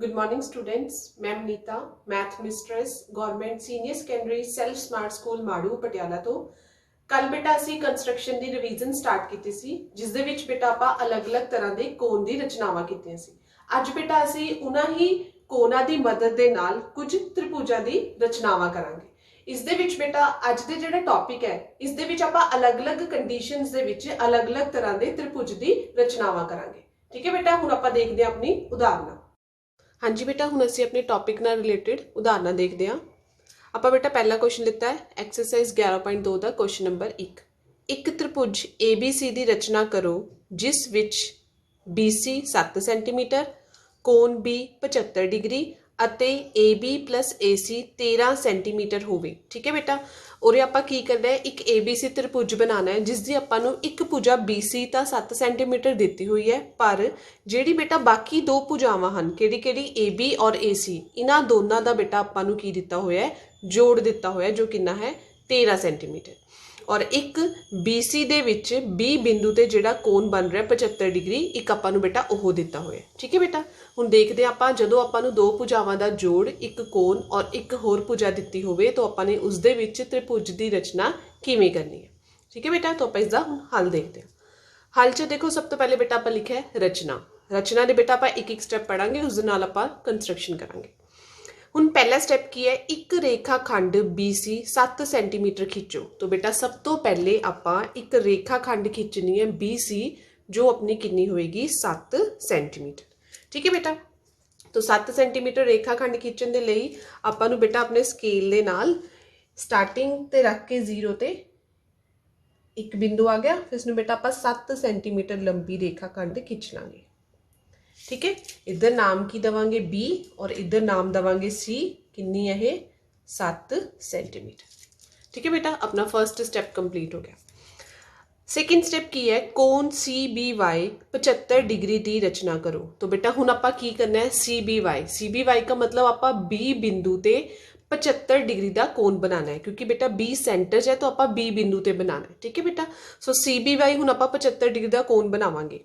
Good morning students. Ma'am Neeta, math mistress, government senior secondary self smart school Maru Patiala तो कल बेटा असी कंस्ट्रक्शन की रिवीजन स्टार्ट की सी, जिस दे विच बेटा आपां अलग अलग तरह के कोण की रचनावां कीतियां सी। अज बेटा असी उन्हां ही कोणां की मदद के नाल कुछ त्रिभुजां की रचनावां करांगे। इस दे विच बेटा अज दे जिहड़ा टॉपिक है, इस दे विच आपां अलग अलग कंडीशनस दे विच अलग अलग तरह के त्रिभुज की रचनावां करांगे। ठीक है बेटा, हुण आपां देखदे हां अपनी उदाहरण। हाँ जी बेटा, हुण असीं अपने टॉपिक नाल रिलेटेड उदाहरण देखते हैं। आपां बेटा पहला क्वेश्चन लिता है एक्सरसाइज 11.2 का क्वेश्चन नंबर 1। एक त्रिभुज ABC की रचना करो जिस विच BC 7 सेंटीमीटर, कोण B 75 डिग्री अते AB प्लस AC 13 सेंटीमीटर होवे। ठीक है बेटा, और आपां की करना है, एक ABC त्रिभुज बनाना है जिसकी आपां नूं एक भुजा BC तो 7 सेंटीमीटर दी हुई है, पर जिहड़ी बेटा बाकी दो भुजावां हन किहड़ी किहड़ी AB और AC, इन्हां दोनों का बेटा आपां नूं की दिता होया है, जोड़ दिता होया जो कितना है 13 सेंटीमीटर। और एक BC दे विच B बिंदु ते जिहड़ा कोण बन रहा है 75 डिग्री, एक आपां नूं बेटा ओह दिता होया। ठीक है बेटा, हुण देखते हैं आपां जदों आपां नूं दो भुजावां दा जोड़, एक कोण और एक होर भुजा दित्ती होवे तो आपां ने उस दे विच त्रिभुज की रचना किवें करनी है। ठीक है बेटा, तो आपां इसदा हुण हल देखते हैं। हल च देखो, सब तो पहले बेटा आपां लिखिआ है रचना। रचना दे बेटा आपां एक एक स्टैप पढ़ांगे, उस दे नाल आपां कंस्ट्रक्शन करांगे। हुण पहला स्टैप की है, एक रेखा खंड BC 7 सेंटीमीटर खिंचो। तो बेटा सब तो पहले आपां एक रेखा खंड खिंचनी है BC, जो अपनी कितनी होएगी 7 सेंटीमीटर। ठीक है बेटा, तो 7 सेंटीमीटर रेखा खंड खिंचण दे लई आपां नूं बेटा अपने स्केल दे नाल स्टार्टिंग ते रख के 0 ते एक बिंदु आ गया, फिर इसनूं बेटा आपां 7 सेंटीमीटर लंबी रेखा खंड खिंच लांगे। ठीक है, इधर नाम की देवांगे B और इधर नाम देवांगे C। कितनी है ये 7 सेंटीमीटर। ठीक है बेटा, अपना फर्स्ट स्टेप कंप्लीट हो गया। सेकेंड स्टेप की है, कोण CBY 75 डिग्री की रचना करो। तो बेटा हुण आपां की करना है, CBY का मतलब आपां B बिंदु ते 75 डिग्री का कोण बनाना है, क्योंकि बेटा B सेंटर है तो आपां B बिंदु ते बनाना है। ठीक है बेटा, सो CBY हुण आपां 75 डिग्री का कोण बनावांगे।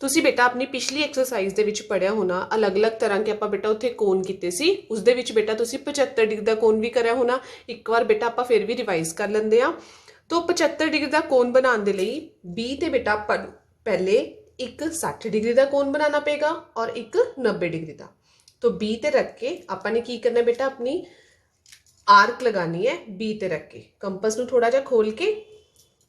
तुसी बेटा अपनी पिछली एक्सरसाइज दे विच पढ़िया होना, अलग अलग तरह के आपां बेटा उत्थे कोण कीते सी, उस दे विच बेटा तुसी 75 डिग्री का कोण भी करया होना। एक बार बेटा आपां फिर भी रिवाइज कर लेंदे आ। तो 75 डिग्री का कोण बनाने दे लई B ते बेटा आपां पहले एक 60 डिग्री का कोण बनाना पेगा और एक 90 डिग्री का। तो B ते रख के आपां ने की करना बेटा, अपनी आर्क लगानी है B ते रख के, कंपस नूं थोड़ा जा खोल के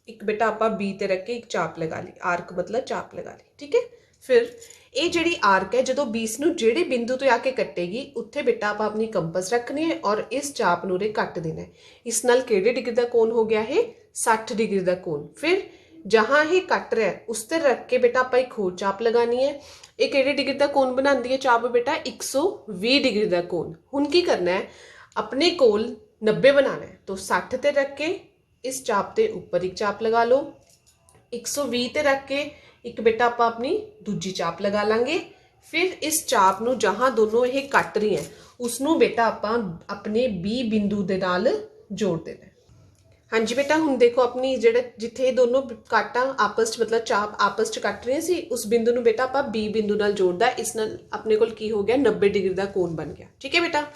एक बेटा आपां B ते रख के एक चाप लगा ली, आर्क मतलब चाप लगा ली। ठीक है, फिर ये जिहड़ी आर्क है जदों बीस नूं जिहड़े बिंदु तो आके कटेगी, उत्थे बेटा आपां अपनी कंपस रखनी है और इस चाप नूं रे कट देना है। इस नाल किहड़े डिग्री का कोण हो गया है 60 डिग्री का कोण। फिर जहां ये कट रहा है उस ते रख के बेटा आपां एक होर चाप लगानी है। ये किहड़े डिग्री का कोण बनांदी है चाप बेटा 120 डिग्री का कोण। हुण की करना है, अपने कोल 90 बनाना है, तो 60 ते रख के इस चाप के ऊपर एक चाप लगा लो, 120 ते रख के एक बेटा आप अपनी दूजी चाप लगा लांगे। फिर इस चाप नूं जहां दोनों ये कट रही हैं उसनों बेटा आपां अपने B बिंदु दे नाल जोड़ देना है। हाँ जी बेटा, हुण देखो अपनी जिहड़े जिथे दोनों काटां आपस च मतलब चाप आपस च कट रही सी, उस बिंदु नूं बेटा आपां B बिंदु नाल जोड़दा, इस नाल अपने कोल की हो गया 90 डिग्री का कोण बन गया। ठीक है बेटा,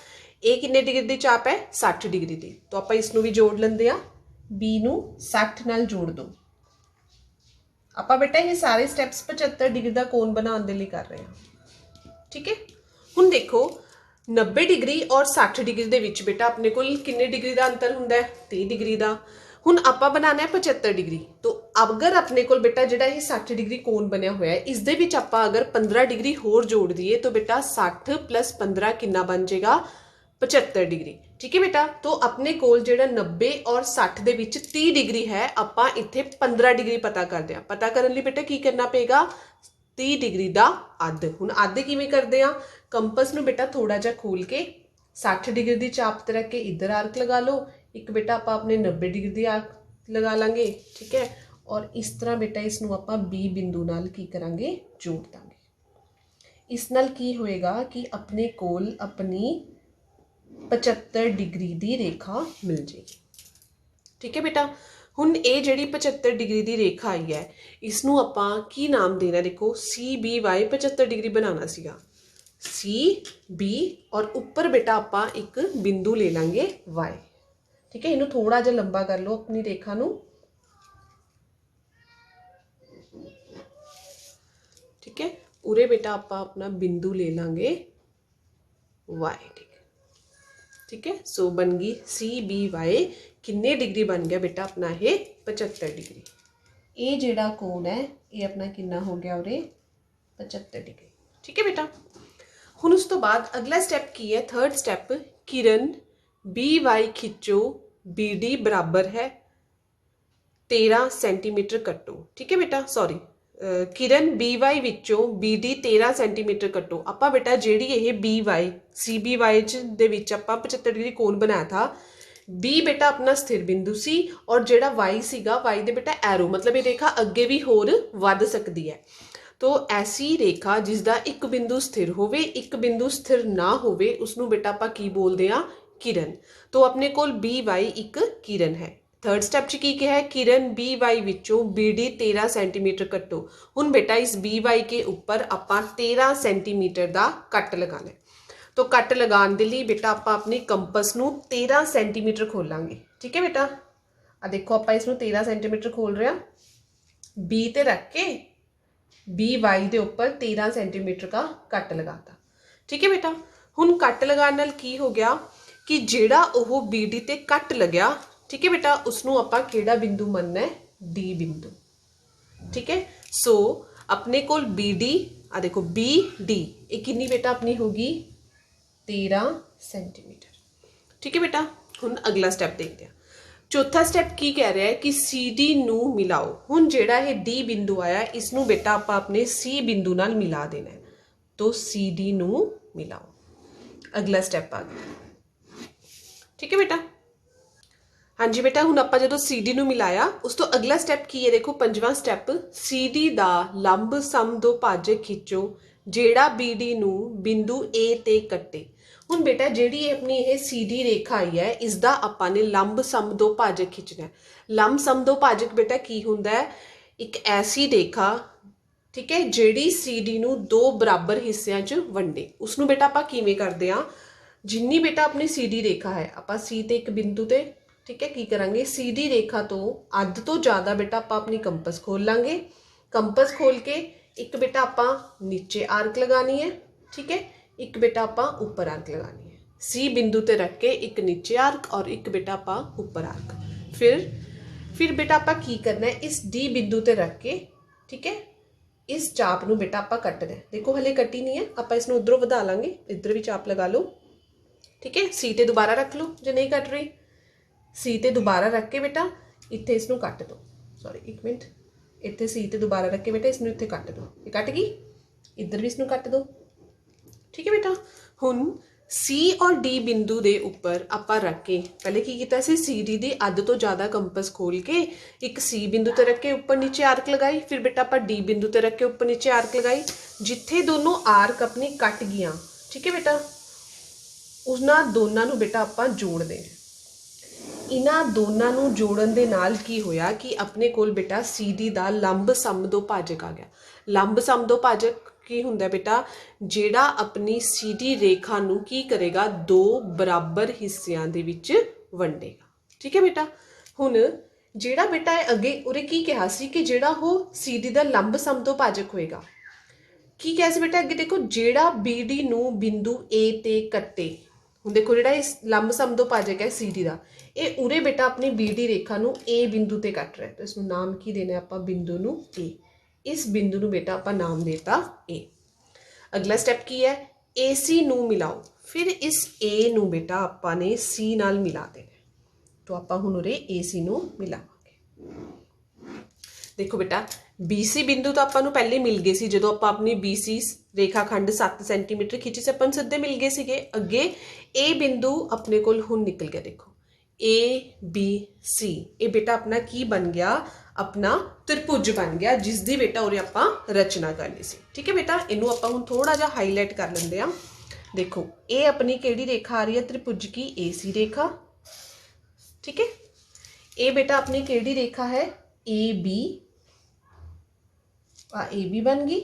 ये कितने डिग्री की चाप है 60 डिग्री की, तो आपां इसनूं भी जोड़ लेंदे आ। B नूं 60 नाल जोड़ दो। आपां बेटा ये सारे स्टेप्स 75 डिग्री का कोण बनाने के लिए कर रहे हैं। ठीक है, हुण देखो 90 डिग्री और 60 डिग्री दे विच बेटा अपने कोल कितने डिग्री का अंतर हुंदा है 30 डिग्री का। हुण आपां बनाना है 75 डिग्री, तो अगर अपने कोल बेटा जिहड़ा ये 60 डिग्री कोण बनया होया है, इस दे विच आपां अगर 15 डिग्री होर जोड़ दिए तो बेटा 60 + 15 कितना बन जाएगा 75 डिग्री। ठीक है बेटा, तो अपने कोल जिहड़ा 90 और 60 दे विच 30 डिग्री है, आपां इत्थे 15 डिग्री पता करदे आ। पता करन लई बेटा की करना पेगा 30 डिग्री दा अध। हुण अध किवें करदे आ, कंपस नूं बेटा थोड़ा जा खोल के 60 डिग्री दी चाप ते रख के इधर आर्क लगा लो, एक बेटा आपां अपने 90 डिग्री दी आर्क लगा लांगे। ठीक है, और इस तरह बेटा इसनूं आपां B बिंदु नाल की करांगे जोड़ दांगे। इस नाल की होएगा कि अपने कोल अपनी 75 डिग्री की रेखा मिल जाएगी। ठीक है बेटा, हुण ये जिहड़ी 75 डिग्री की रेखा आई है, इसनूं आपां की नाम देना, देखो CBY 75 डिग्री बनाना सीगा। सी बी और उपर बेटा आपां एक बिंदु ले लांगे वाई। ठीक है, इनू थोड़ा जिहा लंबा कर लो अपनी रेखा नू। ठीक है, उरे बेटा आपां अपना बिंदु ले लांगे वाई। ठीक है, सो बन गई सी बी वाई। किन्ने डिग्री बन गया बेटा अपना ये 75 डिग्री। ये जिहड़ा कोण है ये अपना कितना हो गया उरे 75 डिग्री। ठीक है बेटा, हुण उस तो बाद अगला स्टैप की है, थर्ड स्टैप, किरण बी वाई खिंचो बी डी बराबर है 13 सेंटीमीटर कट्टो। ठीक है बेटा, सॉरी, किरण बी वाई विचों बी डी 13 सेंटीमीटर कट्टो। आपां बेटा जिहड़ी ये B Y C B Y दे विच आपां 75 डिग्री कोण बनाया था। बी बेटा अपना स्थिर बिंदु सी और जिहड़ा वाई सीगा वाई दे बेटा एरो, मतलब ये रेखा अगे भी होर वध सकती है। तो ऐसी रेखा जिसका एक बिंदु स्थिर होवे एक बिंदु स्थिर ना होवे उसनू बेटा आपां की बोलते हैं किरण। तो अपने कोल बी वाई एक किरण है। थर्ड स्टैप च की कहा है, किरण बी वाई विचों बी डी 13 सेंटीमीटर कट्टो। हुण बेटा इस बी वाई के उपर आपां 13 सेंटीमीटर का कट लगाना है। तो कट लगाने के लिए बेटा आपां अपनी कंपस नू 13 सेंटीमीटर खोलांगे। ठीक है बेटा, आ देखो आपां इसनू 13 सेंटीमीटर खोल रहे हैं, बी ते रख के बी वाई के उपर 13 सेंटीमीटर का कट लगाता। ठीक है बेटा, हुण कट लगाने नाल की हो गया कि जिहड़ा ओह बी डी ते कट लग्या, ठीक है बेटा, उसनू आपां किहड़ा बिंदु मनना है, डी बिंदु। ठीक है, सो अपने कोल बी डी, आ देखो बी डी ये कितनी बेटा अपनी होगी 13 सेंटीमीटर। ठीक है बेटा, हुण अगला स्टैप देखते हैं। चौथा स्टैप की कह रहा है कि सी डी नू मिलाओ। हुण जिहड़ा ये डी बिंदु आया इसनू बेटा आपां अपने सी बिंदु नाल मिला देना है। तो सी डी नू मिलाओ, अगला स्टैप आ गया। ठीक है बेटा, हाँ जी बेटा, हुण आपां जदों सी डी नू मिलाया उस तो अगला स्टैप की है, देखो पंजवां स्टैप, सी डी दा लंब समदोभाजक खिंचो जेड़ा बी डी नू बिंदु ए ते कट्टे। हुण बेटा जिहड़ी अपनी ये सी डी रेखा आई है इसका आपां ने लंब समदोभाजक खिंचना है। लंब समदोभाजक बेटा की हुंदा है, एक ऐसी रेखा, ठीक है, जिहड़ी सी डी नू दो बराबर हिस्सियां च वंडे। उसनू बेटा आपां किवें करदे आ, जिन्नी बेटा अपनी सी डी रेखा है आपां सी ते एक बिंदु ते, ठीक है, की करांगे सी डी रेखा तो अध तो ज़्यादा बेटा आपां अपनी कंपस खोल लांगे। कंपस खोल के एक बेटा आपां नीचे आर्क लगानी है। ठीक है, एक बेटा आपां ऊपर आर्क लगानी है। सी बिंदु ते रख के एक नीचे आर्क और एक बेटा आपां ऊपर आर्क। फिर बेटा आपां की करना है, इस डी बिंदु ते रख के, ठीक है, इस चाप नू बेटा आपां कटना है। देखो हले कटी नहीं है, आपां इसनू उधरों वधा लांगे, इधर भी चाप लगा लो। ठीक है, सी ते दोबारा रख लो जो नहीं कट रही, सी ते दोबारा रख के बेटा इत्थे इसनू कट दो। सॉरी एक मिनट, इत्थे सी ते दोबारा रख के बेटा इसनू इत्थे कट दो। ये कट गई, इधर भी इसनू कट दो। ठीक है बेटा, हुण सी और डी बिंदु दे उपर आपां रख के पहले की कीता सी, सी डी दी अध तो ज़्यादा कंपस खोल के एक सी बिंदु ते रख के ऊपर नीचे आर्क लगाई। फिर बेटा आपां डी बिंदु ते रख के ऊपर नीचे आर्क लगाई। जिथे दोनों आर्क अपनी कट गईयां, ठीक है बेटा, उन्हां दोनों नू बेटा आपां जोड़ देना। इन्हां दोनों नू जोड़न दे नाल की होया कि अपने कोल बेटा सी डी दा लंब समदोभाजक आ गया। लंब समदोभाजक की हुंदा बेटा, जेड़ा अपनी सी डी रेखा नू की करेगा, दो बराबर हिस्सियां दे विच वंडेगा। ठीक है बेटा, हुण जेड़ा बेटा अगे उरे की कहा सी कि जेड़ा हो सी डी दा लंब समदोभाजक होएगा, की कहा सी बेटा अगे देखो, जेड़ा बी डी नू बिंदु ए ते कट्टे। हुण देखो जिहड़ा इस लंब समदोभाजक है सी डी का, ये उरे बेटा अपनी बी डी रेखा नू ए बिंदु ते कट रहा है। तो इसनू नाम की देना आपां बिंदु नू ए। इस बिंदु नू बेटा आपां नाम देता ए। अगला स्टैप की है, ए सी नू मिलाओ। फिर इस ए नू बेटा आपां ने सी नाल मिला देना। तो आपां हुण उरे ए सी नू मिलावांगे। देखो बेटा बी सी बिंदु तो आपां नू पहले मिल गए सी, जदों आपां अपनी बी सी रेखाखंड 7 सेंटीमीटर खिंची से अपन सीधे मिल गए सीगे। अगे ए बिंदु अपने कोल हुण निकल गया। देखो ए बी सी, ये बेटा अपना की बन गया, अपना त्रिभुज बन गया, जिसकी बेटा उरे आपां रचना करनी सी। ठीक है बेटा, इनू आपां हुण थोड़ा जा हाईलाइट कर लेंदे आ। देखो ये अपनी केड़ी रेखा आ रही है, त्रिभुज की ए सी रेखा। ठीक है, ये बेटा अपनी केड़ी रेखा है, ए बी बन गई।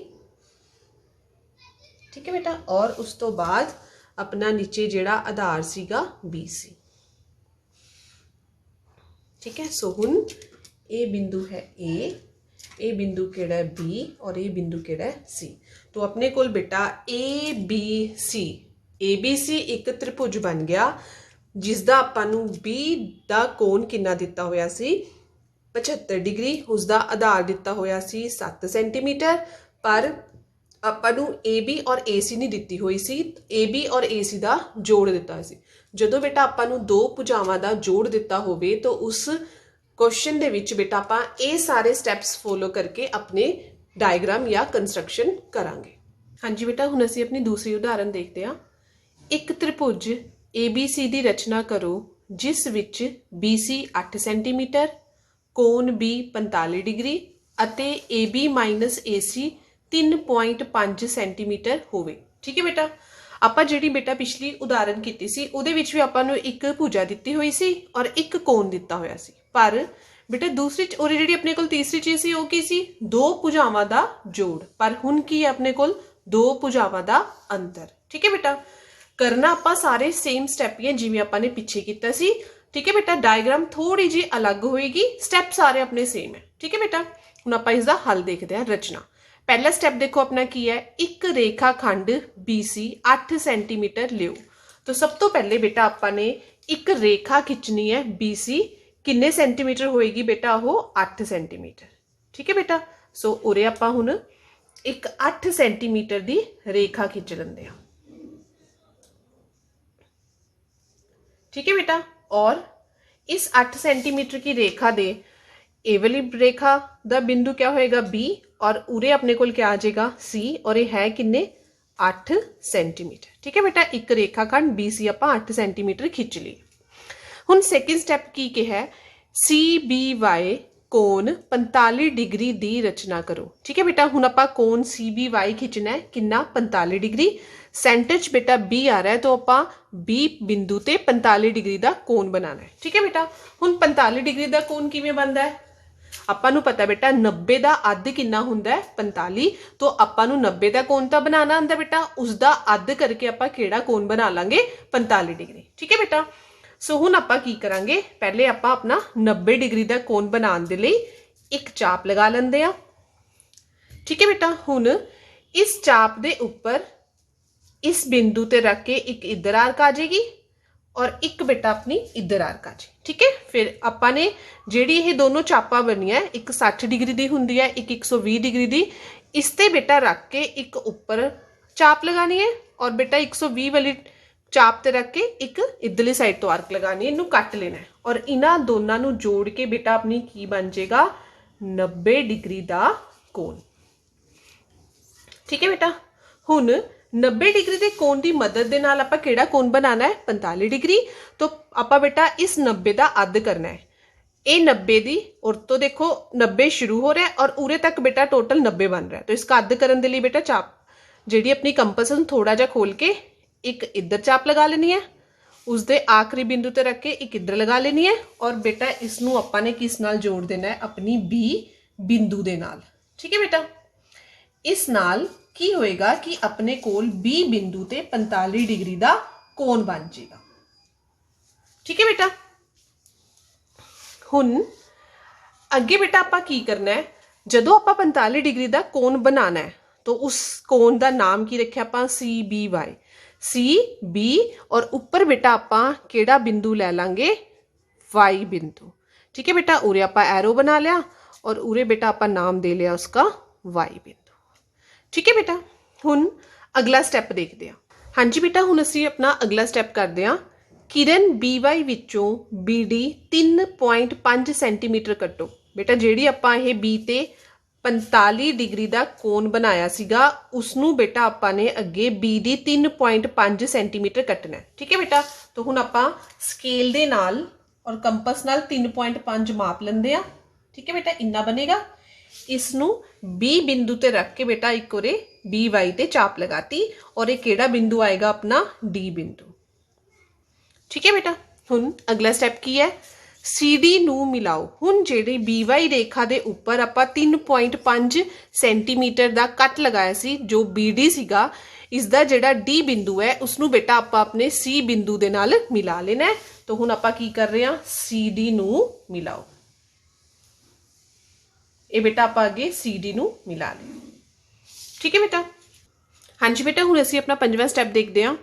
ठीक है बेटा। और उस तो बाद अपना नीचे जिहड़ा आधार सीगा BC, ठीक है। सो हुण ये बिंदु है ए बिंदु केड़ा है B और ये बिंदु केड़ा है C। तो अपने कोल बेटा ABC एक त्रिभुज बन गया जिसका आपां नूं B दा कोण कितना दिता होया सी 75 डिग्री, उसका आधार दिता होया सी 7 सेंटीमीटर, पर आपां नूं AB और AC नहीं दिती हुई सी, AB और AC का जोड़ दिता सी। जदों बेटा आपां नूं दो भुजावां का जोड़ दिता होवे तो उस क्वेश्चन दे विच बेटा आपां ये सारे स्टैप्स फॉलो करके अपने डायग्राम या कंस्ट्रक्शन करांगे। हाँ जी बेटा, हुण असीं अपनी दूसरी उदाहरण देखते हैं। एक त्रिभुज ABC की रचना करो जिस विच BC 8 सेंटीमीटर, कोण B 45 डिग्री अते AB माइनस AC 3.5 सेंटीमीटर होवे। ठीक है बेटा। आपां जिहड़ी बेटा पिछली उदाहरण कीती सी उहदे विच भी आपां नूं एक भुजा दित्ती होई सी और एक कोण दिता होया सी, पर बेटा दूसरी और जिहड़ी अपने कोल तीसरी चीज़ सी ओह की सी दो भुजावां दा जोड़, पर हुण की है अपने कोल दो भुजावां दा अंतर। ठीक है बेटा। करना आपां सारे सेम स्टैप ही है जिवें आपां ने पिछे कीता सी। ठीक है बेटा। डायग्राम थोड़ी जी अलग होएगी, स्टैप सारे अपने सेम है। ठीक है बेटा। हुण आपां इसदा हल देखते हैं। रचना पहला स्टैप देखो अपना की है, एक रेखा खंड BC 8 सेंटीमीटर लियो। तो सब तो पहले बेटा आपां ने एक रेखा खिंचनी है BC, किन्ने सेंटीमीटर होएगी बेटा वो 8 सेंटीमीटर। ठीक है बेटा। सो उरे आपां हुण एक 8 सेंटीमीटर की रेखा खिंच लेंदे हां। ठीक है बेटा। और इस 8 सेंटीमीटर की रेखा दे ए वाली रेखा दा बिंदु क्या होएगा B, और उरे अपने कोल क्या आ जाएगा C, और ये है किन्ने 8 सेंटीमीटर। ठीक है बेटा। एक रेखा खंड BC आपां 8 सेंटीमीटर खिंच ली। हुण सैकेंड स्टैप की है, CBY कोण 45 डिग्री की रचना करो। ठीक है बेटा। हुण आपां कोण CBY खिंचना है किन्ना 45 डिग्री। सेंटर च बेटा B आ रहा है तो आपां B बिंदु ते 45 डिग्री का कोण बनाना है। ठीक है बेटा। हुण 45 डिग्री का कोण किवें बनदा है, आपां नूं पता बेटा 90 का अध कितना हुंदा है 45, तो आपां नूं 90 का कोण तां बनाना आंदा बेटा, उसका अध करके आपां किहड़ा कोण बना लांगे 45 डिग्री। ठीक है बेटा। सो हुण आपां की करांगे, पहले आपां अपना 90 डिग्री का कोण बनाउण दे लई एक चाप लगा लैंदे आ। ठीक है बेटा। हुण इस चाप दे उपर इस बिंदु ते रख के एक इधर आर्क आ जाएगी और एक बेटा अपनी इधर आर्क आ जाए। ठीक है। फिर आपां ने जिहड़ी ये दोनों चापां बनियां, एक 60 डिग्री की हुंदी है, एक 120 डिग्री की, इसते बेटा रख के एक उपर चाप लगानी है और बेटा 120 वाली चाप ते रख के एक इधरली साइड तो आर्क लगानी है, इनू कट लेना है और इन्हां दोनों नू जोड़ के बेटा अपनी की बन जाएगा 90 डिग्री का कोण। ठीक है बेटा। हुण 90 डिग्री के कोण की मदद दे नाल आपां किहड़ा कोण बनाना है 45 डिग्री। तो आपां बेटा इस 90 का अध करना है, ये 90 दी और तो देखो 90 शुरू हो रहा है और उरे तक बेटा टोटल 90 बन रहा है। तो इसका अध करने के लिए बेटा चाप जिहड़ी अपनी कंपस थोड़ा जा खोल के एक इधर चाप लगा लेनी है, उसके आखिरी बिंदु ते रख के एक इधर लगा लेनी है और बेटा इसनू आपां ने किस नाल जोड़ देना है अपनी B बिंदु दे नाल। ठीक है बेटा। इस नाल की होएगा कि अपने कोल B बिंदु ते 45 डिग्री का कोण बन जाएगा। ठीक है बेटा। हुण अगे बेटा आपां की करना है, जदों आपां 45 डिग्री का कोण बनाना है तो उस कोण का नाम की रखिया आपां CBY, CB और ऊपर बेटा आपां केड़ा बिंदु ले लांगे Y बिंदु। ठीक है बेटा। उरे आपां एरो बना लिया और उरे बेटा आपां नाम दे लिया उसका Y बिंदु। ठीक है बेटा। हुण अगला स्टैप देखते हैं। हाँ जी बेटा। हुण असीं अपना अगला स्टैप करते हैं। किरण BY विचों BD 3.5 सेंटीमीटर कट्टो। बेटा जिहड़ी आपां ये B ते 45 डिग्री का कोण बनाया सीगा उसनू बेटा आपां ने अगे B दी 3.5 सेंटीमीटर कटना है। ठीक है बेटा। तो हुण आपां स्केल दे नाल और कंपस नाल 3.5 माप लेंदे आ। ठीक है बेटा। इन्ना बनेगा। इसनू B बिंदु ते रख के बेटा एक ओरे BY ते चाप लगाती और एक केड़ा बिंदु आएगा अपना D बिंदु। ठीक है बेटा। हुण अगला स्टैप की है, CD नू मिलाओ। हुण जिहड़ी BY रेखा दे उपर आपां 3.5 सेंटीमीटर का कट लगाया सी जो BD सीगा, इसका जिहड़ा डी बिंदु है उसनू बेटा आपां अपने सी बिंदु दे नाल मिला लेना है। तो हुण आपां की कर रहे हैं, सी डी नू मिलाओ। ये बेटा आप अगे सी डी नू मिला लें। ठीक है बेटा। हाँ जी बेटा, हुण असीं अपना 5वां स्टैप देखते हैं।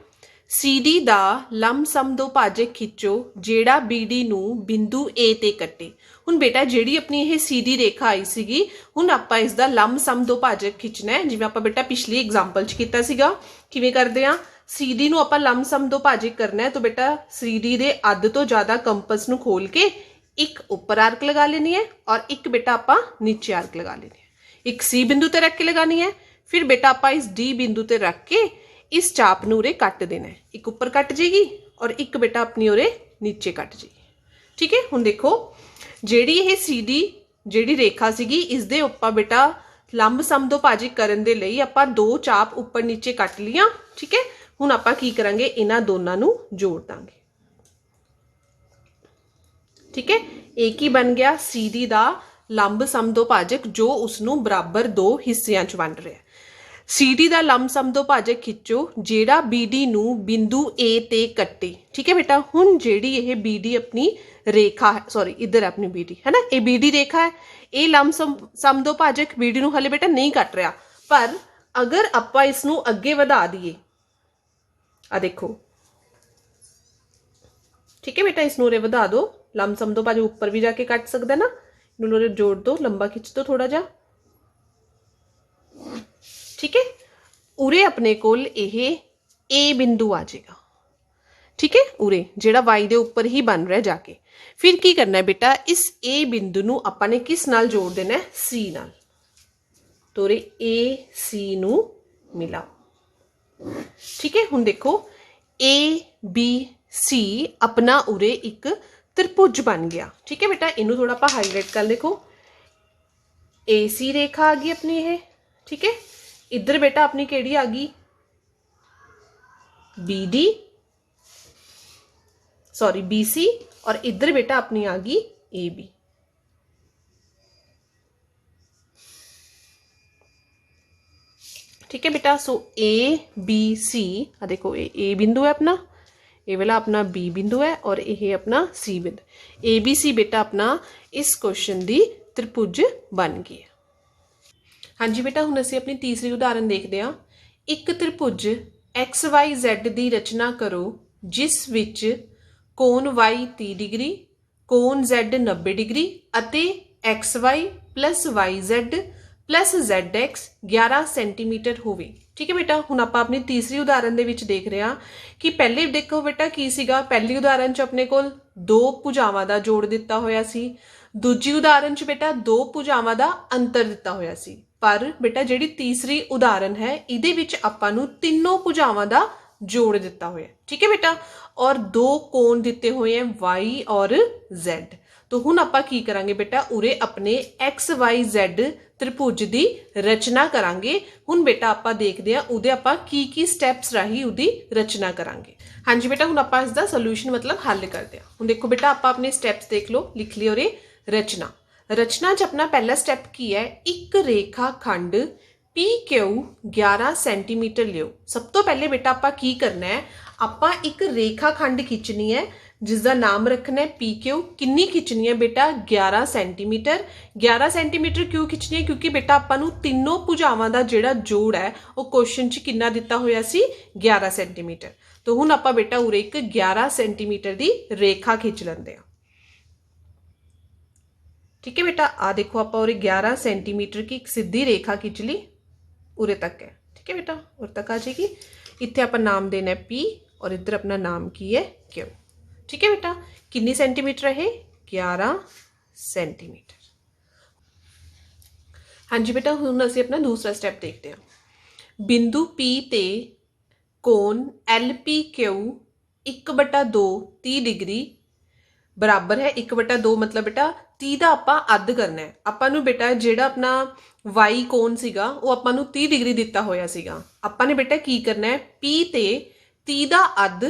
सी डी दा लंबसम दो भाजक खिंचो जेड़ा बी डी नू बिंदु ए ते कट्टे। हुण बेटा जिहड़ी अपनी ये सी डी रेखा आई सीगी, हुण आपां इसदा लंबसम दो भाजक खिंचना है, जिवें आपां बेटा पिछली एग्जाम्पल च कीता सीगा। किवें करदे आ, सी डी नू आपां लंबसम दो भाजक करना है, तो बेटा सी डी दे अध तो ज़्यादा कंपस नू खोल के एक उपर आर्क लगा लेनी है और एक बेटा आपां नीचे आर्क लगा लेनी है। एक सी बिंदु ते रख के लगानी है, फिर बेटा आपां इस डी बिंदु ते रख के इस चाप नूं उरे कट देना है। एक उपर कट जाएगी और एक बेटा अपनी उरे नीचे कट जाएगी। ठीक है। हुण देखो जिहड़ी ये सी डी जिहड़ी रेखा सीगी, इस दे उपर बेटा लंब सम दो भाजक करन दे लई आपां दो चाप उपर नीचे कट लियां। ठीक है। हुण आपां की करांगे, इन्हां दोनां नूं जोड़ दांगे। ठीक है। एक ही बन गया सी डी का लंब सम दो भाजक जो उसनों बराबर दो हिस्सियां च वंड रहा है। सी डी का लंब सम दो भाजक खिंचो जेड़ा बी डी नू बिंदु ए ते कट्टे। ठीक है बेटा। हुण जेड़ी ये बी डी अपनी रेखा है, सॉरी इधर अपनी बी डी है ना, ये बी डी रेखा है, ये लंब सम दो भाजक बी डी नू हले बेटा नहीं कट रहा, पर अगर आपां इसनू अगे वधा दईए, आ देखो। ठीक है बेटा, इसनू रे वधा दो, लंब सम दो भाजक ऊपर भी जाके कट सकता है ना, इन्होंने जोड़ दो, लंबा खिंच दो थोड़ा जा। ठीक है। उरे अपने कोल यह ए बिंदु आ जाएगा। ठीक है। उरे जेड़ा वाई दे ऊपर ही बन रहा है जाके, फिर की करना है बेटा, इस ए बिंदु नू आपां ने किस नाल जोड़ देना है, सी नाल। तो उरे ए सी नू मिलाओ। ठीक है। हुण देखो ए बी सी अपना उरे एक त्रिभुज बन गया। ठीक है बेटा, इनू थोड़ा आप हाईलाइट कर देखो, ए सी रेखा आ गई अपनी है। ठीक है। इधर बेटा अपनी केड़ी आ गई, B D, sorry B C, और इधर बेटा अपनी आ गई ए बी। ठीक है बेटा। सो ए बी सी, आ देखो ए बिंदु है अपना, ये वाला अपना बी बिंदु है और यह अपना सी बिंदु। ए बी सी बेटा अपना इस क्वेश्चन की त्रिभुज बन गई है। हाँ जी बेटा, हुण असीं अपनी तीसरी उदाहरण देखते हैं। एक त्रिभुज एक्स वाई जैड की रचना करो जिस विच कोण वाई 30 डिग्री, कोण जैड 90 डिग्री अते X Y plus Y Z plus Z X 11 centimetre होवे। ठीक है बेटा। हुण आपां अपनी तीसरी उदाहरण दे विच देख रहे हैं कि पहले देखो बेटा की सीगा, पहली उदाहरण च अपने कोल दो भुजावां दा जोड़ दिता होया सी, दूजी उदाहरण च बेटा दो भुजावां दा अंतर दिता होया सी, पर बेटा जिहड़ी तीसरी उदाहरण है इहदे विच आपां नूं तीनों भुजावां दा जोड़ दिता होया। ठीक है बेटा। और दो कोण दिते हुए हैं वाई और जैड। तो हुण आपां की करांगे बेटा, उरे अपने एक्स वाई जैड त्रिभुज की रचना करांगे। हुण बेटा आपां देखदे हां उहदे आपां की स्टैप्स राही उहदी रचना करांगे। हाँ जी बेटा, हुण आपां इसदा सोल्यूशन मतलब हल करदे हां। हुण देखो बेटा आपां अपने स्टैप्स देख लो, लिख लियो रे रचना। रचना च अपना पहला स्टैप की है, एक रेखा खंड पी क्यू 11 सेंटीमीटर लियो। सब तो पहले बेटा आपां की करना है, आपां एक रेखा खंड खिंचनी है जिसका नाम रखना है पी क्यू। कितनी खिंचनी है बेटा, 11 सेंटीमीटर। 11 सेंटीमीटर क्यों खिंचनी है, क्योंकि बेटा आपां नूं तीनों भुजावां दा जिहड़ा जोड़ है वो क्वेश्चन च कितना दिता होया सी, 11 सेंटीमीटर। तो हुण आपां बेटा उरे एक 11 सेंटीमीटर की रेखा खिंच लैंदे हां। ठीक है बेटा, आ देखो आप 11 सेंटीमीटर की एक सीधी रेखा खिंच ली, उरे तक है। ठीक है बेटा, उरे तक आ जाएगी। इत्थे आप नाम देना है पी और इधर अपना नाम की है क्यू। ठीक है बेटा, कितनी सेंटीमीटर है, 11 सेंटीमीटर। हाँ जी बेटा, हुण असीं अपना दूसरा स्टैप देखते हैं। बिंदु पी ते कोण एल पी क्यू 1/2 30 डिग्री बराबर है 1/2, मतलब बेटा 30 का आपां अध करना है। आपां नूं बेटा जिहड़ा अपना वाई कोण सीगा वो आपां नूं 30 डिग्री दिता होया सीगा। आपां ने बेटा की करना है, पी ते 30 का अध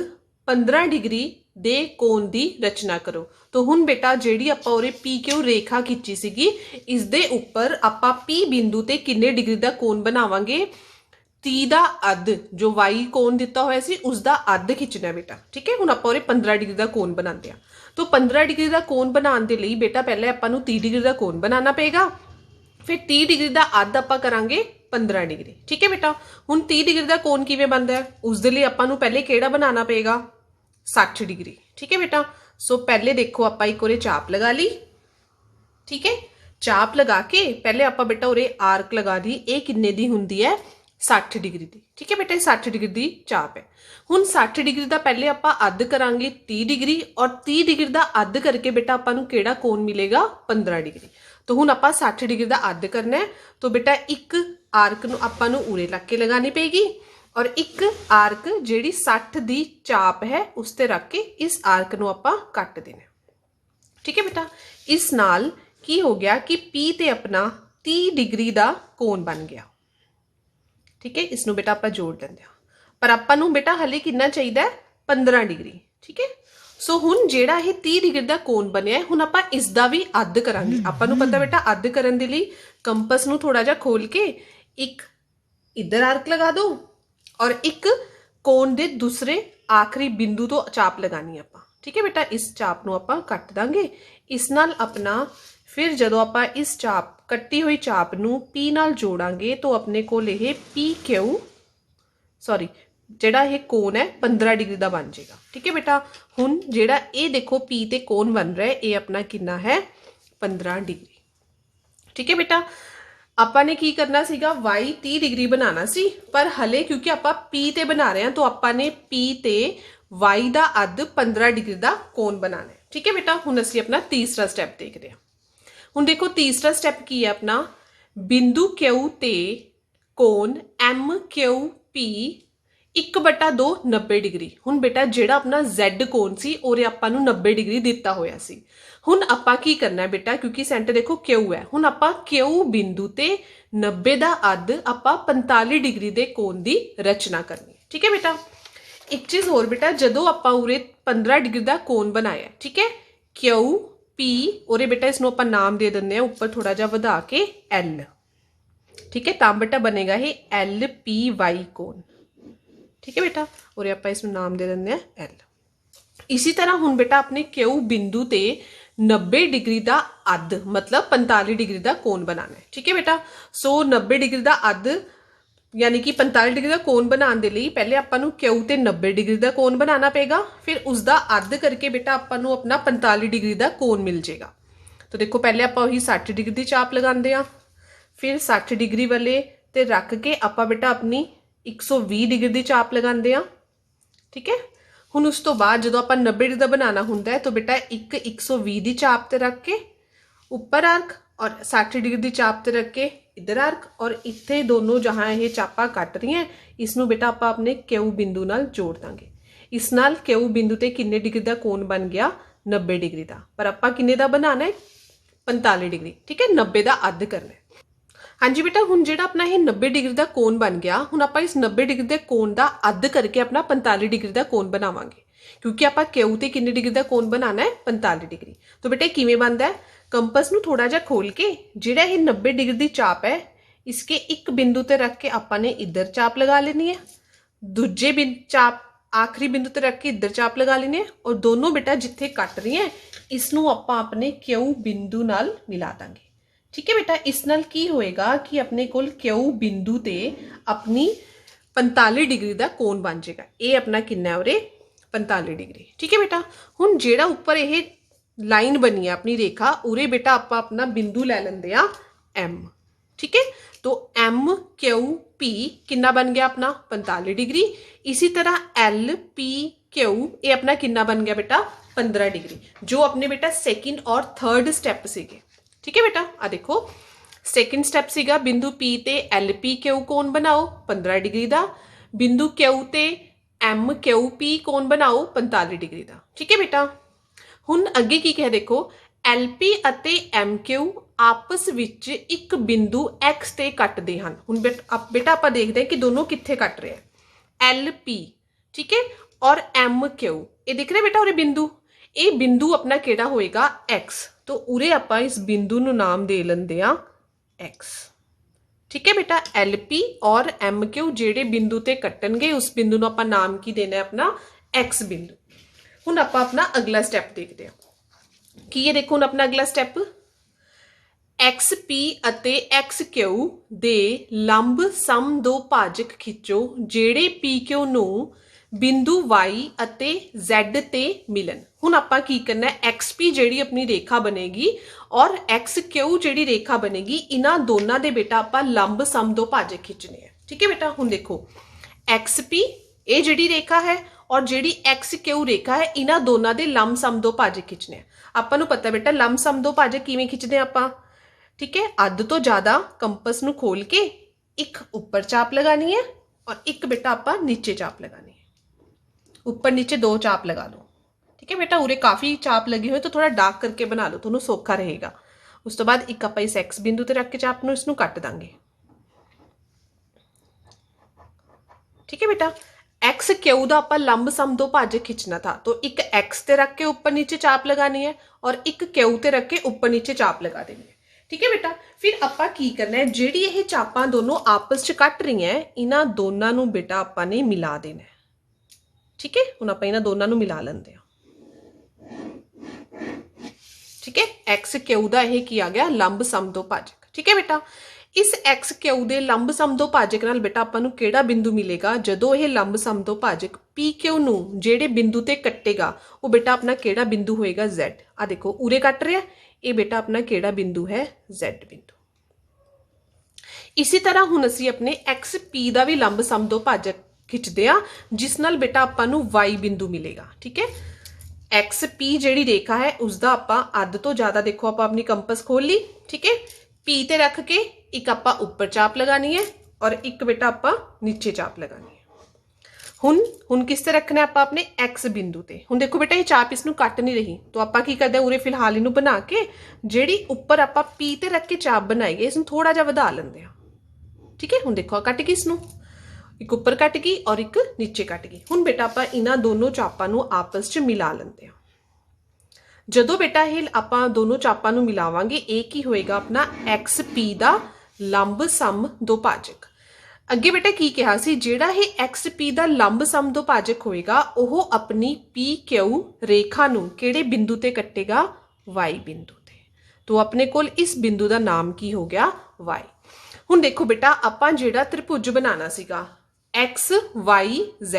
15 डिग्री दे कोण की रचना करो। तो हुण बेटा जिहड़ी आपां उरे पी क्यू रेखा खिंची सीगी, इस दे उपर आपां पी बिंदु ते किन्ने डिग्री का कोण बनावांगे, 30 ਦਾ ਅੱਧ ਜੋ y ਕੋਣ ਦਿੱਤਾ ਹੋਇਆ ਸੀ ਉਸਦਾ ਅੱਧ ਖਿੱਚਣਾ ਬੇਟਾ। ਠੀਕ ਹੈ, ਹੁਣ ਆਪਾਂ ਉਹਦੇ 15 ਡਿਗਰੀ ਦਾ ਕੋਣ ਬਣਾਉਂਦੇ ਆ। तो 15 डिग्री का कोण बनाने के लिए बेटा पहले आपां नूं 30 डिग्री का कोण बनाना पेगा, फिर 30 डिग्री का अद्ध आपां करांगे 15 डिग्री। ठीक है बेटा, हुण 30 डिग्री का कोण किवें बनदा है, उस दे लई आपां नूं पहले किहड़ा बनाना पेगा 60 डिग्री। ठीक है बेटा, सो पहले देखो आपां एक उरे चाप लगा ली। ठीक है, चाप लगा के पहले आपां बेटा उरे आर्क लगा दी, ये किन्ने दी हुंदी है 60 डिग्री की। ठीक है बेटा, 60 डिग्री की चाप है। हुण 60 डिग्री का पहले आपां अद्ध करांगे 30 डिग्री, और 30 डिग्री का अद्ध करके बेटा आपां नूं किहड़ा कोण मिलेगा 15 डिग्री। तो हुण आपां 60 डिग्री का अद्ध करना है, तो बेटा एक आर्क नूं आपां नूं उरे लग के लगानी पेगी, और एक आर्क जिहड़ी 60 दी चाप है उस ते रख के इस आर्क नूं आपां कट देना। ठीक है बेटा, इस नाल की हो गया कि P ते अपना 30 डिग्री का कोण बन गया। ठीक है, इसनों बेटा आप जोड़ लेंगे, पर आपां नूं बेटा हले कितना चाहिए 15 डिग्री। ठीक है, सो हुण जेड़ा ये 30 डिग्री का कोण बनया, हुण आपां इसदा भी अद्ध करांगे। आपां नूं पता बेटा अद्ध करन दे लई कंपस नूं थोड़ा जिहा खोल के एक इधर आर्क लगा दो, और एक कोण दे दूसरे आखिरी बिंदु तो चाप लगानी आपां। ठीक है बेटा, इस चाप नूं आपां कट दांगे। इस नाल अपना फिर जदों आपां इस चाप कट्टी हुई चाप नूं P नाल जोड़ांगे तो अपने कोल यह PQ सॉरी जेड़ा ये कोण है 15 डिग्री का बन जाएगा। ठीक है बेटा, हुण जेड़ा ये देखो P ते कोण बन रहा है, ये अपना कितना है 15 डिग्री। ठीक है बेटा, आपां ने की करना सीगा y 30 डिग्री बनाना सी, पर हले क्योंकि आपां P ते बना रहे हैं तो आपां ने P ते y दा अद्ध 15 डिग्री का कोण बनाना है। ठीक है बेटा, हुण असीं अपना तीसरा स्टैप देखते हैं। हुण देखो तीसरा स्टैप की है अपना, बिंदु Q ते कोण MQP 1/2 90 डिग्री। हुण बेटा जेड़ा अपना Z कोण सी और आपां नूं 90 डिग्री दिता होया सी। हुण आपां की करना है बेटा, क्योंकि सेंटर देखो Q है, हुण आपां Q बिंदु ते 90 दा अद्ध आपां 45 डिग्री दे कोण दी रचना करनी। ठीक है बेटा, एक चीज़ होर बेटा, जदों आपां उरे 15 डिग्री का कोण बनाया, ठीक है Q P और बेटा इसनों आपां नाम दे देंगे ऊपर थोड़ा जा वधा के L। ठीक है, तां बेटा बनेगा ये LPY कोण। ठीक है बेटा, और आपां इसनों नाम दे देंगे L। इसी तरह हुण बेटा अपने Q बिंदु ते 90 डिग्री का अद्ध मतलब 45 डिग्री का कोण बनाना है। ठीक है बेटा, सो 90 डिग्री का अद्ध यानी कि 45 डिग्री का कोण बनाने के लिए पहले आपां नूं Q ते 90 डिग्री का कोण बनाना पेगा, फिर उसका अद्ध करके बेटा आपां नूं अपना 45 डिग्री का कोण मिल जाएगा। तो देखो पहले आपां वही 60 डिग्री की चाप लगाते हैं, फिर 60 डिग्री वाले ते रख के आपां बेटा अपनी 120 डिग्री की चाप लगाते हैं। ठीक है, हुण उस तो बाद जदों आपां 90 डिग्री का बनाना हुंदा है तो बेटा एक 120 की चाप ते रख के ऊपर आर्क, और 60 डिग्री की चाप ते रख के इधर आर्क, और इत्थे दोनों जहाँ ये चापा कट रही हैं इसनों बेटा आपां अपने Q बिंदु नाल जोड़ देंगे। इस नाल Q बिंदु ते किन्ने डिग्री का कोण बन गया 90 डिग्री का, पर आपां किन्ने दा बनाना है 45 डिग्री। ठीक है, 90 का अद्ध करना है। हाँ जी बेटा, हुण जिहड़ा अपना ये 90 डिग्री का कोण बन गया, हुण आपां इस 90 डिग्री के कोण का अद्ध करके अपना 45 डिग्री का कोण बनावांगे, क्योंकि आपां Q ते किन्ने डिग्री का कोण बनाना है 45 डिग्री। तो बेटा किवें बनदा है, कंपस नूं थोड़ा जा खोल के जिहड़ा ये 90 डिग्री की चाप है इसके एक बिंदु ते रख के आपां ने इधर चाप लगा लेनी है, दूजे चाप आखिरी बिंदु ते रख के इधर चाप लगा लेनी है, और दोनों बेटा जिथे कट रही हैं इसनों आपां अपने Q बिंदु नाल मिला देंगे। ठीक है बेटा, इस नाल की होएगा कि अपने कोल Q बिंदु ते अपनी 45 डिग्री का कोण बन जाएगा। ये अपना किन्ना है उरे 45 डिग्री। ठीक है बेटा, हुण जेड़ा ऊपर ये लाइन बनी है अपनी रेखा, उरे बेटा आपां अपना बिंदु ले लेंदे आ M। ठीक है, तो MQP किन्ना बन गया अपना 45 डिग्री। इसी तरह LPQ ये अपना किन्ना बन गया बेटा 15 डिग्री, जो अपने बेटा सेकंड और थर्ड स्टैप सीगे। ठीक है बेटा, आ देखो सेकंड स्टैप सीगा बिंदु P ते LPQ कोण बनाओ 15 डिग्री का, बिंदु Q ते MQP कोण बनाओ 45 डिग्री का। ठीक है बेटा, हुण अगे की कह देखो LP अते MQ आपस विच एक बिंदु X ते कटदे हन। हुण बेटा आपां देखदे हैं कि दोनों कित्थे कट रहे हैं, LP ठीक है और MQ ये दिख रहे बेटा उरे बिंदु, ये बिंदु अपना केड़ा होएगा X। तो उरे आपां इस बिंदु नूं नाम दे लैंदे आ X। ठीक है बेटा, LP और MQ ਜਿਹੜੇ ਬਿੰਦੂ ਤੇ ਕੱਟਣਗੇ ਉਸ ਬਿੰਦੂ ਨੂੰ ਆਪਾਂ ਨਾਮ ਕੀ ਦੇਣਾ ਹੈ ਆਪਣਾ X ਬਿੰਦੂ। ਹੁਣ ਆਪਾਂ ਆਪਣਾ ਅਗਲਾ ਸਟੈਪ ਦੇਖਦੇ ਹਾਂ। ਕੀ ਹੈ ਦੇਖੋ ਹੁਣ ਆਪਣਾ ਅਗਲਾ ਸਟੈਪ, XP ਅਤੇ XQ ਦੇ ਲੰਬ ਸਮ ਦੋ ਭਾਜਕ ਖਿੱਚੋ ਜਿਹੜੇ PQ ਨੂੰ ਬਿੰਦੂ Y ਅਤੇ Z ਤੇ ਮਿਲਣ। ਹੁਣ ਆਪਾਂ ਕੀ ਕਰਨਾ ਹੈ, XP ਜਿਹੜੀ ਆਪਣੀ ਰੇਖਾ ਬਣੇਗੀ ਔਰ XQ ਜਿਹੜੀ ਰੇਖਾ ਬਣੇਗੀ, ਇਹਨਾਂ ਦੋਨਾਂ ਦੇ ਬੇਟਾ ਆਪਾਂ ਲੰਬ ਸਮ ਦੋ ਭਾਜਕ ਖਿੱਚਣੇ ਆ। ਠੀਕ ਹੈ ਬੇਟਾ, ਹੁਣ ਦੇਖੋ XP ਇਹ ਜਿਹੜੀ ਰੇਖਾ ਹੈ ਔਰ ਜਿਹੜੀ XQ ਰੇਖਾ ਹੈ, ਇਹਨਾਂ ਦੋਨਾਂ ਦੇ ਲੰਬ ਸਮ ਦੋ ਭਾਜਕ ਖਿੱਚਣੇ ਆ। ਆਪਾਂ ਨੂੰ ਪਤਾ ਬੇਟਾ ਲੰਬ ਸਮ ਦੋ ਭਾਜਕ ਕਿਵੇਂ ਖਿੱਚਦੇ ਆਪਾਂ, ठीक है, ਅੱਧ ਤੋਂ ਜ਼ਿਆਦਾ ਕੰਪਸ ਨੂੰ ਖੋਲ ਕੇ ਇੱਕ ਉੱਪਰ ਚਾਪ ਲਗਾਣੀ ਹੈ ਔਰ ਇੱਕ ਬੇਟਾ ਆਪਾਂ ਨੀਚੇ ਚਾਪ ਲਗਾਣੀ है। ऊपर नीचे दो चाप लगा लो। ठीक है बेटा, उरे काफ़ी चाप लगी हुई तो थोड़ा डार्क करके बना लो, थोड़ा सौखा रहेगा। उस तो बाद एक आप इस X बिंदु ते रख के चाप नूं इसनूं कट देंगे। ठीक है बेटा, XQ दा आपां लंब सम दो भाजक खिंचना था तो एक X ते रख के ऊपर नीचे चाप लगानी है और एक Q ते रख के ऊपर नीचे चाप लगा देनी है। ठीक है बेटा, फिर आपां की करना है, जिहड़ी ये चापां दोनों आपस च कट रही हैं, इन्हां दोनों नूं बेटा आपां ने मिला देना है। ठीक है, हुण आपां इन्हां दोनों नूं मिला लैंदे हां। ठीक है, XQ दा ये की आ गया लंब सम दो भाजक। ठीक है बेटा, इस XQ दे लंब सम दो भाजक नाल बेटा आपां नूं किहड़ा बिंदु मिलेगा, जदों ये लंब सम दो भाजक PQ नूं जिहड़े बिंदु ते कट्टेगा वो बेटा अपना किहड़ा बिंदु होएगा, Z। आ देखो उरे कट रहा, ये बेटा अपना किहड़ा बिंदु है, Z बिंदु। इसी तरह हुण असीं अपने XP दा भी लंब सम दो भाजक खिंचदे आ जिस नाल बेटा आपां नूं Y बिंदु मिलेगा। ठीक है, XP जिहड़ी रेखा है उसदा आपां अध तो ज़्यादा देखो आपां अपनी कंपस खोल ली। ठीक है, P ते रख के एक आपां उपर चाप लगानी है और एक बेटा आपां नीचे चाप लगानी है। हुण किस ते रखना है आपां अपने X बिंदु ते। हुण देखो बेटा ये चाप इसनूं कट नहीं रही तो आपां की करदे उरे फिलहाल इनूं बना के जिहड़ी उपर आपां P ते रख के चाप बनाई है इसनूं थोड़ा जिहा वधा लैंदे आ। ठीक है, हुण देखो कट गई, इसनूं एक उपर कट गई और एक नीचे कट गई। हुण बेटा आपां इन्हां दोनों चापां नूं आपस च मिला लैंदे आ। जदों बेटा ये आपां दोनों चापां नूं मिलावांगे ये की होएगा अपना XP दा लंब सम दो भाजक। अगे बेटा की कहा सी, जिहड़ा ये XP दा लंब सम दो भाजक होएगा ओह अपनी PQ रेखा नूं किहड़े बिंदु ते कट्टेगा, Y बिंदु ते। तो अपने कोल इस बिंदु दा नाम की हो गया Y। हुण देखो बेटा आपां जिहड़ा त्रिभुज बनाना सीगा XYZ,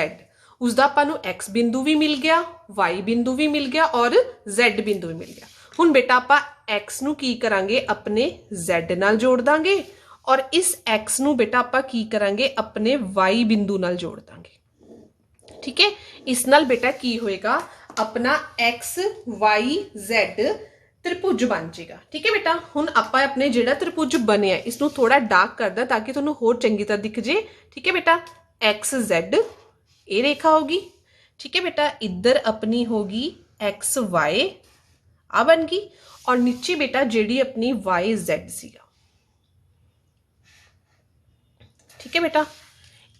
उसदा आपां नूं X बिंदु भी मिल गया, Y बिंदु भी मिल गया और Z बिंदु भी मिल गया। हुण बेटा आपां X नूं की करांगे अपने Z नाल जोड़ दांगे और इस X नूं बेटा आपां की करांगे अपने Y बिंदु नाल जोड़ दांगे। ठीक है, इस नाल बेटा की होएगा अपना XYZ त्रिभुज बन जाएगा। ठीक है बेटा, हुण आपां अपने जिहड़ा त्रिभुज बनिया इसनूं थोड़ा डार्क करदा ताकि तुहानूं होर चंगी तरह दिख जे। ठीक है बेटा, XZ ये रेखा होगी। ठीक है बेटा, इधर अपनी होगी XY आ बन गई और नीचे बेटा जिहड़ी अपनी YZ सीगा। ठीक है बेटा,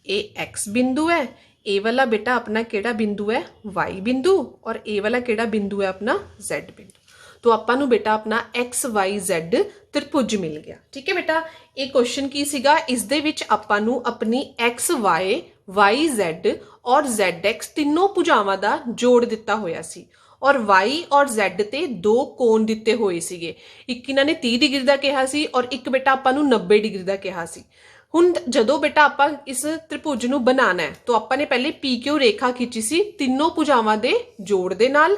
ये X बिंदु है, ए वाला बेटा अपना केड़ा बिंदु है, Y बिंदु और ए वाला केड़ा बिंदु है अपना Z बिंदु। तो आपां नूं बेटा अपना XYZ त्रिभुज मिल गया। ठीक है बेटा, ये क्वेश्चन की सीगा, इस दे विच आपां नूं अपनी XY YZ और ZX तीनों भुजावां दा जोड़ दिता होया सी और Y और Z ते दो कोण दिते होए सीगे। एक इन्हां ने 30 डिग्री दा कहा सी और एक बेटा आपां नूं 90 डिग्री दा कहा सी। हुण जदों बेटा आपां इस त्रिभुज नूं बनाना है तो आपां ने पहले PQ रेखा खिंची सी तीनों भुजावां दे जोड़ दे नाल।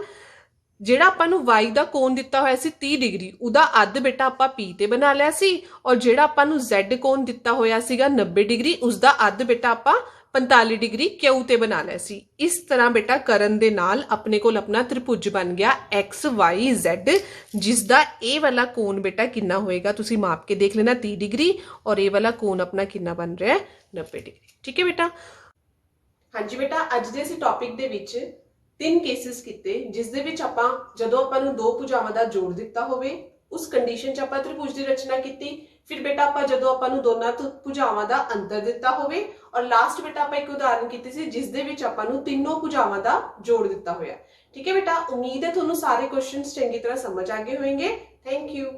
ਜਿਹੜਾ ਆਪਾਂ ਨੂੰ Y ਦਾ ਕੋਣ ਦਿੱਤਾ ਹੋਇਆ ਸੀ 30 ਡਿਗਰੀ, ਉਹਦਾ ਅੱਧ ਬੇਟਾ ਆਪਾਂ P ਤੇ ਬਣਾ ਲਿਆ ਸੀ ਔਰ ਜਿਹੜਾ ਆਪਾਂ ਨੂੰ Z ਕੋਣ ਦਿੱਤਾ ਹੋਇਆ ਸੀਗਾ 90 ਡਿਗਰੀ, ਉਸਦਾ ਅੱਧ ਬੇਟਾ ਆਪਾਂ 45 डिग्री Q ਤੇ ਬਣਾ ਲਿਆ ਸੀ। ਇਸ ਤਰ੍ਹਾਂ ਬੇਟਾ ਕਰਨ ਦੇ ਨਾਲ ਆਪਣੇ ਕੋਲ ਆਪਣਾ त्रिभुज ਬਣ ਗਿਆ XYZ, ਜਿਸ ਦਾ ਇਹ ਵਾਲਾ ਕੋਣ ਬੇਟਾ ਕਿੰਨਾ ਹੋਏਗਾ ਤੁਸੀਂ ਮਾਪ ਕੇ ਦੇਖ ਲੈਣਾ 30 डिग्री और ਇਹ ਵਾਲਾ ਕੋਣ ਆਪਣਾ ਕਿੰਨਾ ਬਣ ਰਿਹਾ ਹੈ 90 डिग्री। ठीक है बेटा, ਹਾਂਜੀ ਬੇਟਾ, ਅੱਜ ਦੇ ਇਸ ਟੌਪਿਕ ਦੇ ਵਿੱਚ 3 केसिस किते जिस दे विच आपां जदों आपां नूं दो भुजावां दा जोड़ दिता होवे उस कंडीशन च आपां त्रिभुज दी रचना कीती। फिर बेटा आपां जदों आपां नूं दोनां भुजावां दा अंतर दिता होवे और लास्ट बेटा आपां एक उदाहरण कीती सी जिस दे विच आपां नूं तीनों भुजावां दा जोड़ दिता होया। ठीक है बेटा, उम्मीद है तुहानूं सारे क्वेश्चंस चंगी तरह समझ आ गए होंगे। Thank you.